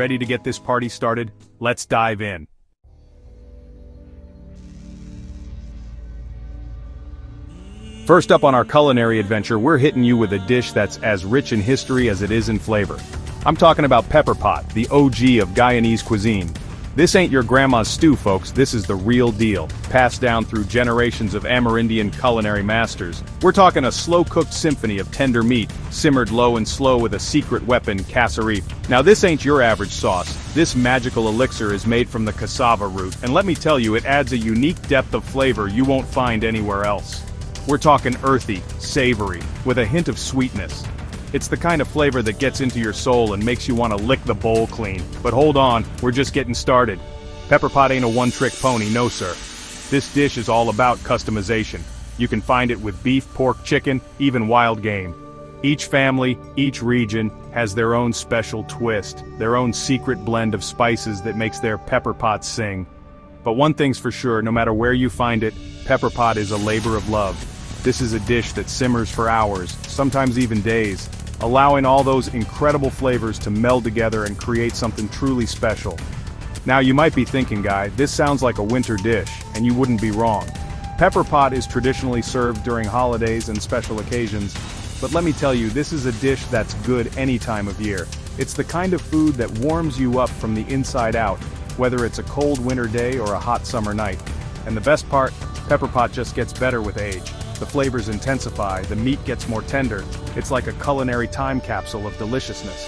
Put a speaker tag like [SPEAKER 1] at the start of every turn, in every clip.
[SPEAKER 1] Ready to get this party started? Let's dive in. First up on our culinary adventure, we're hitting you with a dish that's as rich in history as it is in flavor. I'm talking about pepper pot, the OG of Guyanese cuisine. This ain't your grandma's stew, folks, this is the real deal, passed down through generations of Amerindian culinary masters. We're talking a slow-cooked symphony of tender meat, simmered low and slow with a secret weapon, cassoulet. Now this ain't your average sauce. This magical elixir is made from the cassava root, and let me tell you, it adds a unique depth of flavor you won't find anywhere else. We're talking earthy, savory, with a hint of sweetness. It's the kind of flavor that gets into your soul and makes you want to lick the bowl clean. But hold on, we're just getting started. Pepper pot ain't a one-trick pony, no sir. This dish is all about customization. You can find it with beef, pork, chicken, even wild game. Each family, each region, has their own special twist, their own secret blend of spices that makes their pepper pot sing. But one thing's for sure, no matter where you find it, pepper pot is a labor of love. This is a dish that simmers for hours, sometimes even days, allowing all those incredible flavors to meld together and create something truly special. Now you might be thinking, Guy, this sounds like a winter dish, and you wouldn't be wrong. Pepper pot is traditionally served during holidays and special occasions, but let me tell you, this is a dish that's good any time of year. It's the kind of food that warms you up from the inside out, whether it's a cold winter day or a hot summer night. And the best part, pepper pot just gets better with age. The flavors intensify, the meat gets more tender. It's like a culinary time capsule of deliciousness.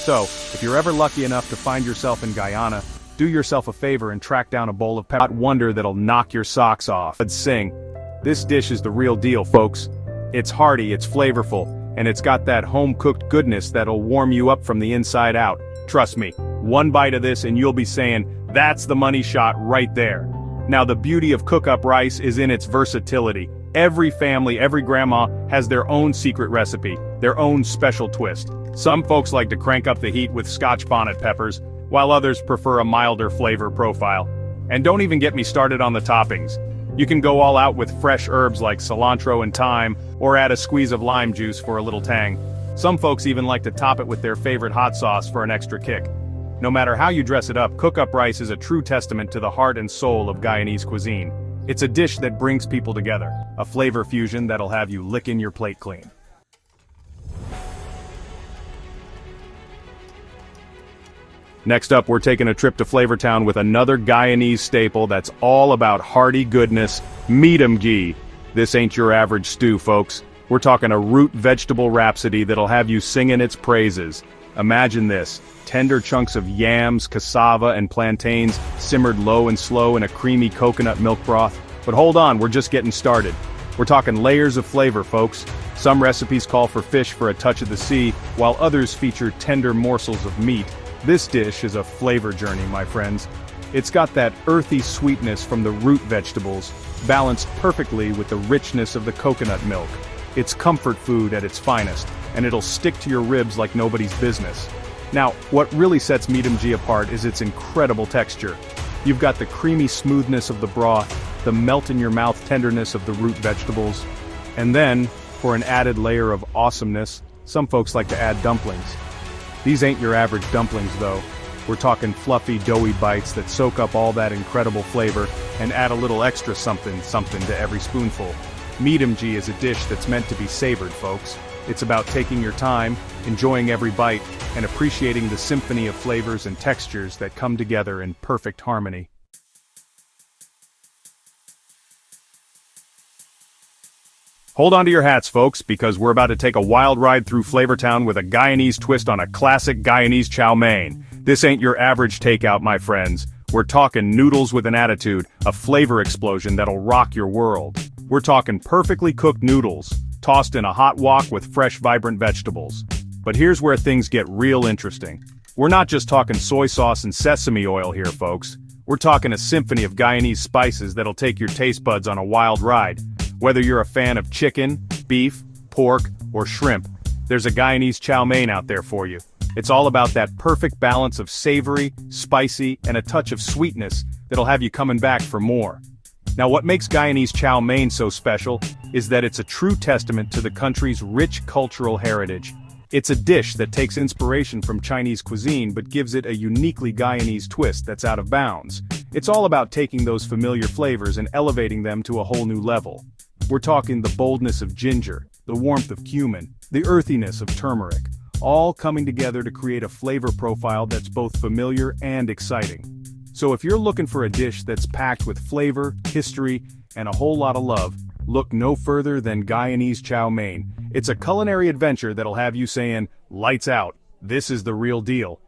[SPEAKER 1] So, if you're ever lucky enough to find yourself in Guyana, do yourself a favor and track down a bowl of pepper pot wonder that'll knock your socks off. Let's sing. This dish is the real deal, folks. It's hearty, it's flavorful, and it's got that home-cooked goodness that'll warm you up from the inside out. Trust me, one bite of this and you'll be saying, that's the money shot right there. Now the beauty of cook-up rice is in its versatility. Every family, every grandma has their own secret recipe, their own special twist. Some folks like to crank up the heat with Scotch bonnet peppers, while others prefer a milder flavor profile. And don't even get me started on the toppings. You can go all out with fresh herbs like cilantro and thyme, or add a squeeze of lime juice for a little tang. Some folks even like to top it with their favorite hot sauce for an extra kick. No matter how you dress it up, cook-up rice is a true testament to the heart and soul of Guyanese cuisine. It's a dish that brings people together, a flavor fusion that'll have you licking your plate clean. Next up, we're taking a trip to Flavortown with another Guyanese staple that's all about hearty goodness, meat-em-gee. This ain't your average stew, folks. We're talking a root vegetable rhapsody that'll have you singing its praises. Imagine this, tender chunks of yams, cassava, and plantains simmered low and slow in a creamy coconut milk broth. But hold on, we're just getting started. We're talking layers of flavor, folks. Some recipes call for fish for a touch of the sea, while others feature tender morsels of meat. This dish is a flavor journey, my friends. It's got that earthy sweetness from the root vegetables, balanced perfectly with the richness of the coconut milk. It's comfort food at its finest, and it'll stick to your ribs like nobody's business. Now, what really sets meat-em-gee apart is its incredible texture. You've got the creamy smoothness of the broth, the melt-in-your-mouth tenderness of the root vegetables, and then, for an added layer of awesomeness, some folks like to add dumplings. These ain't your average dumplings, though. We're talking fluffy, doughy bites that soak up all that incredible flavor and add a little extra something to every spoonful. Meat-em-gee is a dish that's meant to be savored, folks. It's about taking your time, enjoying every bite, and appreciating the symphony of flavors and textures that come together in perfect harmony. Hold on to your hats, folks, because we're about to take a wild ride through Flavortown with a Guyanese twist on a classic Guyanese chow mein. This ain't your average takeout, my friends. We're talking noodles with an attitude, a flavor explosion that'll rock your world. We're talking perfectly cooked noodles, tossed in a hot wok with fresh, vibrant vegetables. But here's where things get real interesting. We're not just talking soy sauce and sesame oil here, folks. We're talking a symphony of Guyanese spices that'll take your taste buds on a wild ride. Whether you're a fan of chicken, beef, pork, or shrimp, there's a Guyanese chow mein out there for you. It's all about that perfect balance of savory, spicy, and a touch of sweetness that'll have you coming back for more. Now, what makes Guyanese chow mein so special is that it's a true testament to the country's rich cultural heritage. It's a dish that takes inspiration from Chinese cuisine but gives it a uniquely Guyanese twist that's out of bounds. It's all about taking those familiar flavors and elevating them to a whole new level. We're talking the boldness of ginger, the warmth of cumin, the earthiness of turmeric, all coming together to create a flavor profile that's both familiar and exciting. So if you're looking for a dish that's packed with flavor, history, and a whole lot of love, look no further than Guyanese chow mein. It's a culinary adventure that'll have you saying, "Lights out, this is the real deal."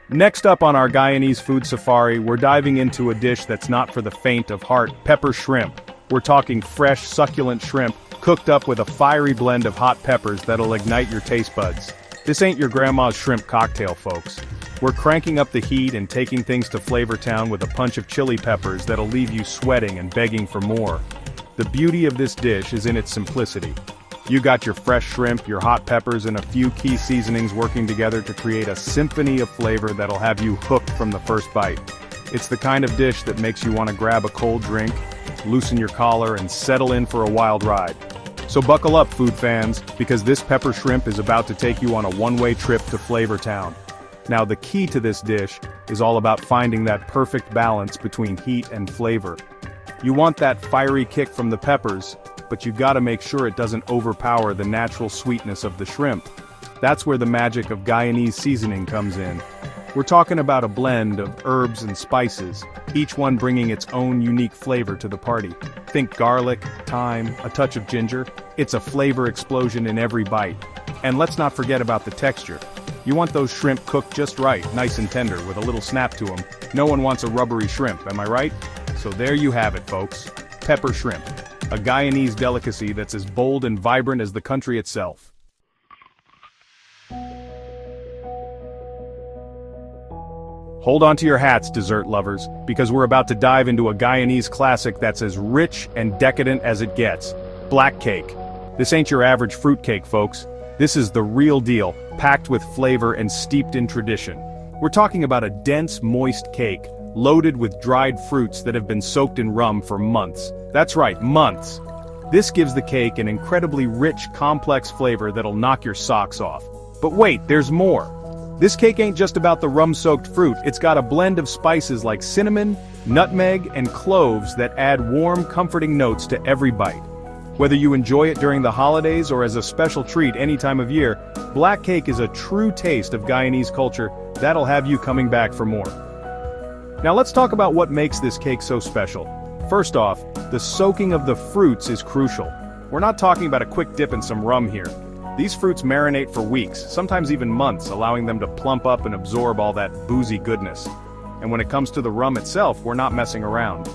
[SPEAKER 1] Next up on our Guyanese food safari, we're diving into a dish that's not for the faint of heart: pepper shrimp. We're talking fresh, succulent shrimp, cooked up with a fiery blend of hot peppers that'll ignite your taste buds. This ain't your grandma's shrimp cocktail, folks. We're cranking up the heat and taking things to Flavor Town with a punch of chili peppers that'll leave you sweating and begging for more. The beauty of this dish is in its simplicity. You got your fresh shrimp, your hot peppers, and a few key seasonings working together to create a symphony of flavor that'll have you hooked from the first bite. It's the kind of dish that makes you want to grab a cold drink, loosen your collar, and settle in for a wild ride. So buckle up, food fans, because this pepper shrimp is about to take you on a one-way trip to Flavor Town. Now, the key to this dish is all about finding that perfect balance between heat and flavor. You want that fiery kick from the peppers, but you gotta make sure it doesn't overpower the natural sweetness of the shrimp. That's where the magic of Guyanese seasoning comes in. We're talking about a blend of herbs and spices, each one bringing its own unique flavor to the party. Think garlic, thyme, a touch of ginger. It's a flavor explosion in every bite. And let's not forget about the texture. You want those shrimp cooked just right, nice and tender, with a little snap to them. No one wants a rubbery shrimp, am I right? So there you have it, folks. Pepper shrimp. A Guyanese delicacy that's as bold and vibrant as the country itself. Hold on to your hats, dessert lovers, because we're about to dive into a Guyanese classic that's as rich and decadent as it gets. Black cake. This ain't your average fruitcake, folks. This is the real deal, packed with flavor and steeped in tradition. We're talking about a dense, moist cake, loaded with dried fruits that have been soaked in rum for months. That's right, months. This gives the cake an incredibly rich, complex flavor that'll knock your socks off. But wait, there's more. This cake ain't just about the rum-soaked fruit, it's got a blend of spices like cinnamon, nutmeg, and cloves that add warm, comforting notes to every bite. Whether you enjoy it during the holidays or as a special treat any time of year, black cake is a true taste of Guyanese culture that'll have you coming back for more. Now let's talk about what makes this cake so special. First off, the soaking of the fruits is crucial. We're not talking about a quick dip in some rum here. These fruits marinate for weeks, sometimes even months, allowing them to plump up and absorb all that boozy goodness. And when it comes to the rum itself, we're not messing around.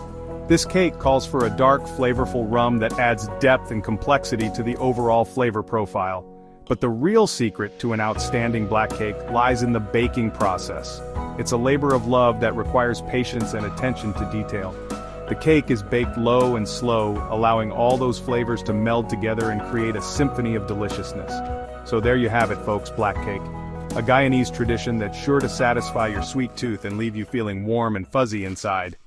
[SPEAKER 1] This cake calls for a dark, flavorful rum that adds depth and complexity to the overall flavor profile. But the real secret to an outstanding black cake lies in the baking process. It's a labor of love that requires patience and attention to detail. The cake is baked low and slow, allowing all those flavors to meld together and create a symphony of deliciousness. So there you have it, folks, black cake. A Guyanese tradition that's sure to satisfy your sweet tooth and leave you feeling warm and fuzzy inside.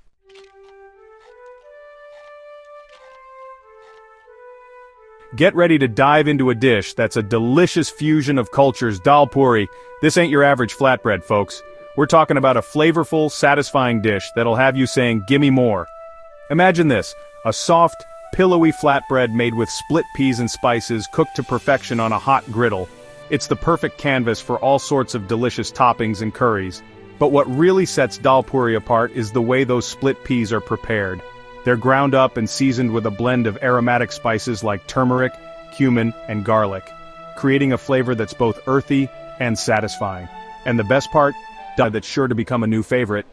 [SPEAKER 1] Get ready to dive into a dish that's a delicious fusion of cultures: dal puri. This ain't your average flatbread, folks. We're talking about a flavorful, satisfying dish that'll have you saying, "Gimme more." Imagine this, a soft, pillowy flatbread made with split peas and spices cooked to perfection on a hot griddle. It's the perfect canvas for all sorts of delicious toppings and curries. But what really sets dal puri apart is the way those split peas are prepared. They're ground up and seasoned with a blend of aromatic spices like turmeric, cumin, and garlic, creating a flavor that's both earthy and satisfying. And the best part? That's sure to become a new favorite.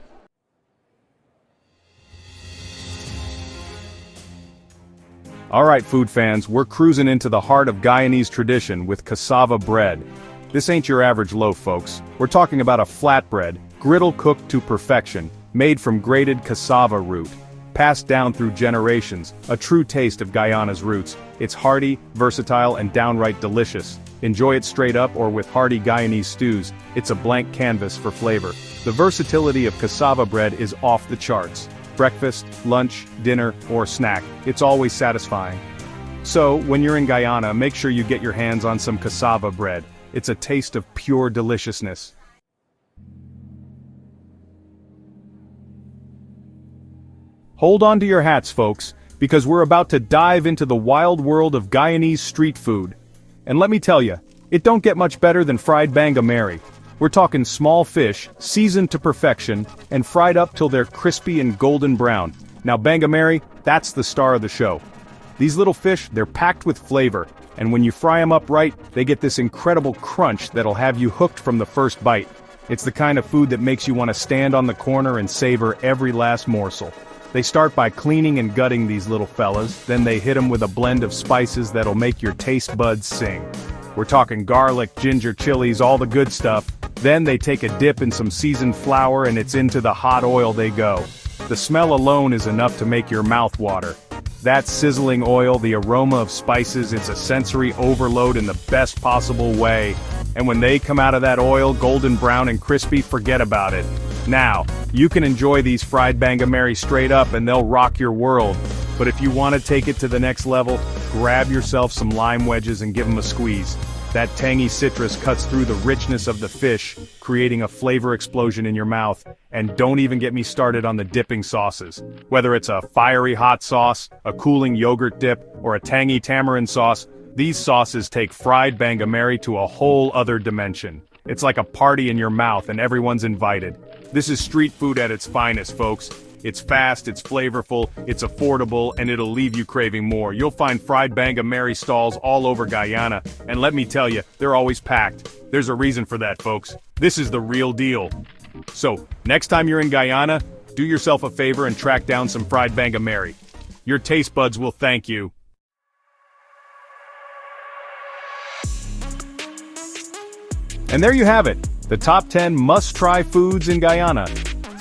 [SPEAKER 1] Alright, food fans, we're cruising into the heart of Guyanese tradition with cassava bread. This ain't your average loaf, folks. We're talking about a flatbread, griddle cooked to perfection, made from grated cassava root. Passed down through generations, a true taste of Guyana's roots. It's hearty, versatile, and downright delicious. Enjoy it straight up or with hearty Guyanese stews. It's a blank canvas for flavor. The versatility of cassava bread is off the charts. Breakfast, lunch, dinner, or snack, it's always satisfying. So, when you're in Guyana, make sure you get your hands on some cassava bread. It's a taste of pure deliciousness. Hold on to your hats, folks, because we're about to dive into the wild world of Guyanese street food. And let me tell you, it don't get much better than fried bangameri. We're talking small fish, seasoned to perfection, and fried up till they're crispy and golden brown. Now bangameri, that's the star of the show. These little fish, they're packed with flavor, and when you fry them up right, they get this incredible crunch that'll have you hooked from the first bite. It's the kind of food that makes you want to stand on the corner and savor every last morsel. They start by cleaning and gutting these little fellas, then they hit them with a blend of spices that'll make your taste buds sing. We're talking garlic, ginger, chilies, all the good stuff. Then they take a dip in some seasoned flour and it's into the hot oil they go. The smell alone is enough to make your mouth water. That sizzling oil, the aroma of spices, it's a sensory overload in the best possible way. And when they come out of that oil, golden brown and crispy, forget about it. Now, you can enjoy these fried bangameri straight up and they'll rock your world. But if you want to take it to the next level, grab yourself some lime wedges and give them a squeeze. That tangy citrus cuts through the richness of the fish, creating a flavor explosion in your mouth. And don't even get me started on the dipping sauces. Whether it's a fiery hot sauce, a cooling yogurt dip, or a tangy tamarind sauce, these sauces take fried bangameri to a whole other dimension. It's like a party in your mouth and everyone's invited. This is street food at its finest, folks. It's fast, it's flavorful, it's affordable, and it'll leave you craving more. You'll find fried bangameri stalls all over Guyana, and let me tell you, they're always packed. There's a reason for that, folks. This is the real deal. So, next time you're in Guyana, do yourself a favor and track down some fried bangameri. Your taste buds will thank you. And there you have it, the top 10 must-try foods in Guyana.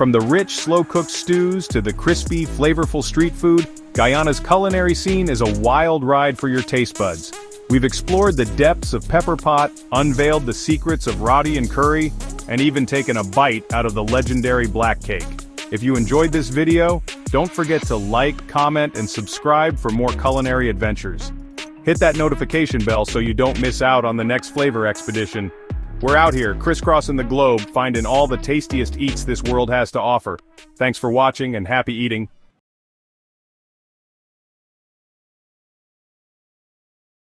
[SPEAKER 1] From the rich, slow-cooked stews to the crispy, flavorful street food, Guyana's culinary scene is a wild ride for your taste buds. We've explored the depths of pepper pot, unveiled the secrets of roti and curry, and even taken a bite out of the legendary black cake. If you enjoyed this video, don't forget to like, comment, and subscribe for more culinary adventures. Hit that notification bell so you don't miss out on the next flavor expedition. We're out here, crisscrossing the globe, finding all the tastiest eats this world has to offer. Thanks for watching and happy eating.